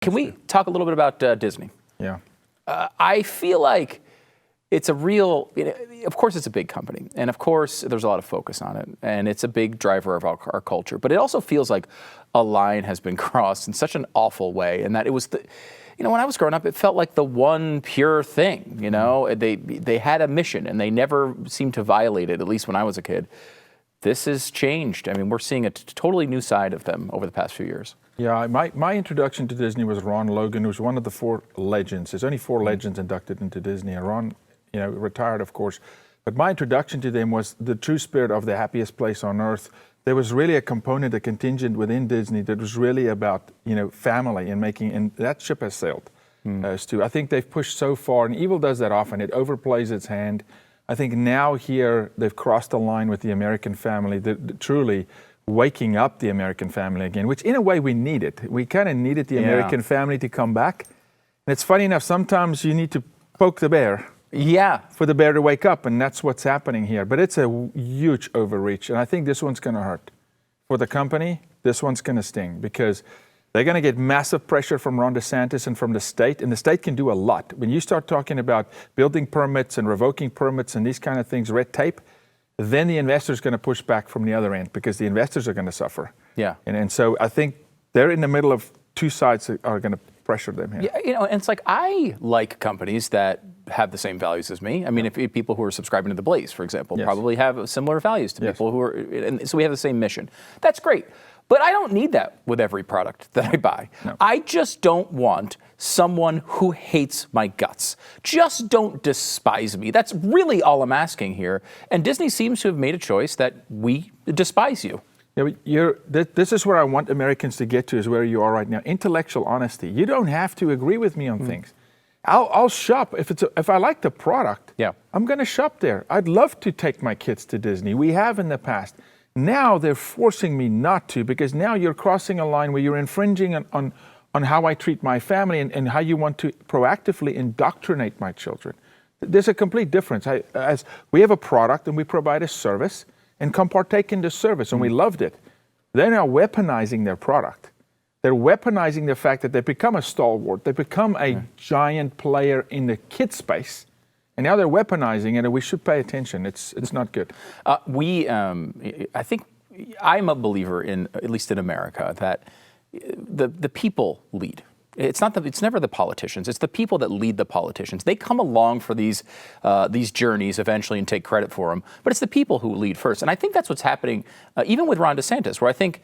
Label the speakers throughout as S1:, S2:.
S1: Can we talk a little bit about Disney?
S2: Yeah.
S1: I feel like it's a real, of course it's a big company, and of course there's a lot of focus on it, and it's a big driver of our culture, but it also feels like a line has been crossed in such an awful way, and that it was the, when I was growing up, it felt like the one pure thing, They had a mission, and they never seemed to violate it, at least when I was a kid. This has changed. I mean, we're seeing a totally new side of them over the past few years.
S2: Yeah, my introduction to Disney was Ron Logan, who was one of the 4 legends. There's only 4 legends inducted into Disney, and Ron, retired, of course. But my introduction to them was the true spirit of the happiest place on earth. There was really a component, a contingent within Disney that was really about, family and that ship has sailed. I think they've pushed so far, and evil does that often. It overplays its hand. I think now here they've crossed the line with the American family, truly waking up the American family again, which in a way we need it. We kind of needed the American family to come back. And it's funny enough, sometimes you need to poke the bear.
S1: Yeah.
S2: For the bear to wake up, and that's what's happening here. But it's a huge overreach, and I think this one's going to hurt. For the company, this one's going to sting, because they're going to get massive pressure from Ron DeSantis and from the state, and the state can do a lot. When you start talking about building permits and revoking permits and these kind of things, red tape, then the investor's going to push back from the other end, because the investors are going to suffer.
S1: Yeah.
S2: And so I think they're in the middle of 2 sides that are going to pressure them here.
S1: Yeah, and it's like, I like companies that have the same values as me. I mean, if people who are subscribing to the Blaze, for example, probably have similar values to people who are, and so we have the same mission. That's great. But I don't need that with every product that I buy. No. I just don't want someone who hates my guts. Just don't despise me. That's really all I'm asking here. And Disney seems to have made a choice that we despise you.
S2: Yeah, this is where I want Americans to get to, is where you are right now. Intellectual honesty. You don't have to agree with me on things. I'll shop. If I like the product, I'm going to shop there. I'd love to take my kids to Disney. We have in the past. Now they're forcing me not to, because now you're crossing a line where you're infringing on how I treat my family and how you want to proactively indoctrinate my children. There's a complete difference. As we have a product and we provide a service, and come partake in the service, and we loved it. They're now weaponizing their product. They're weaponizing the fact that they become a stalwart. They become a giant player in the kid space. And now they're weaponizing it, and we should pay attention. It's not good.
S1: I think I'm a believer in, at least in America, that the people lead. It's never the politicians. It's the people that lead the politicians. They come along for these journeys eventually and take credit for them. But it's the people who lead first. And I think that's what's happening, even with Ron DeSantis, where I think,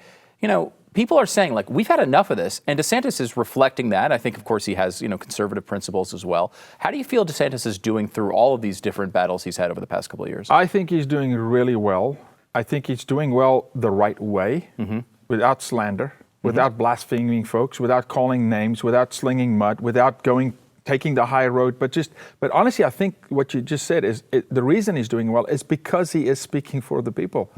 S1: people are saying, like, we've had enough of this. And DeSantis is reflecting that. I think, of course, he has, conservative principles as well. How do you feel DeSantis is doing through all of these different battles he's had over the past couple of years?
S2: I think he's doing really well. I think he's doing well the right way, without slander, without blaspheming folks, without calling names, without slinging mud, without taking the high road. But honestly, I think what you just said is the reason he's doing well is because he is speaking for the people.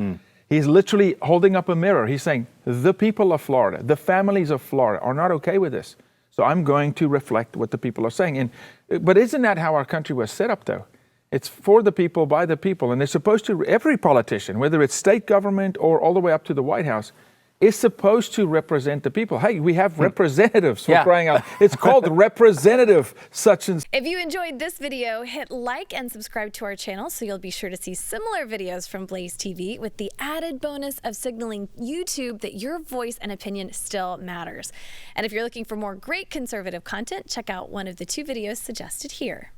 S2: He's literally holding up a mirror. He's saying, the people of Florida, the families of Florida are not okay with this. So I'm going to reflect what the people are saying. But isn't that how our country was set up, though? It's for the people, by the people. And they're supposed to, every politician, whether it's state government or all the way up to the White House, is supposed to represent the people. Hey, we have representatives for crying out. It's called representative such and.
S3: If you enjoyed this video, hit like and subscribe to our channel so you'll be sure to see similar videos from Blaze TV, with the added bonus of signaling YouTube that your voice and opinion still matters. And if you're looking for more great conservative content, check out one of the 2 videos suggested here.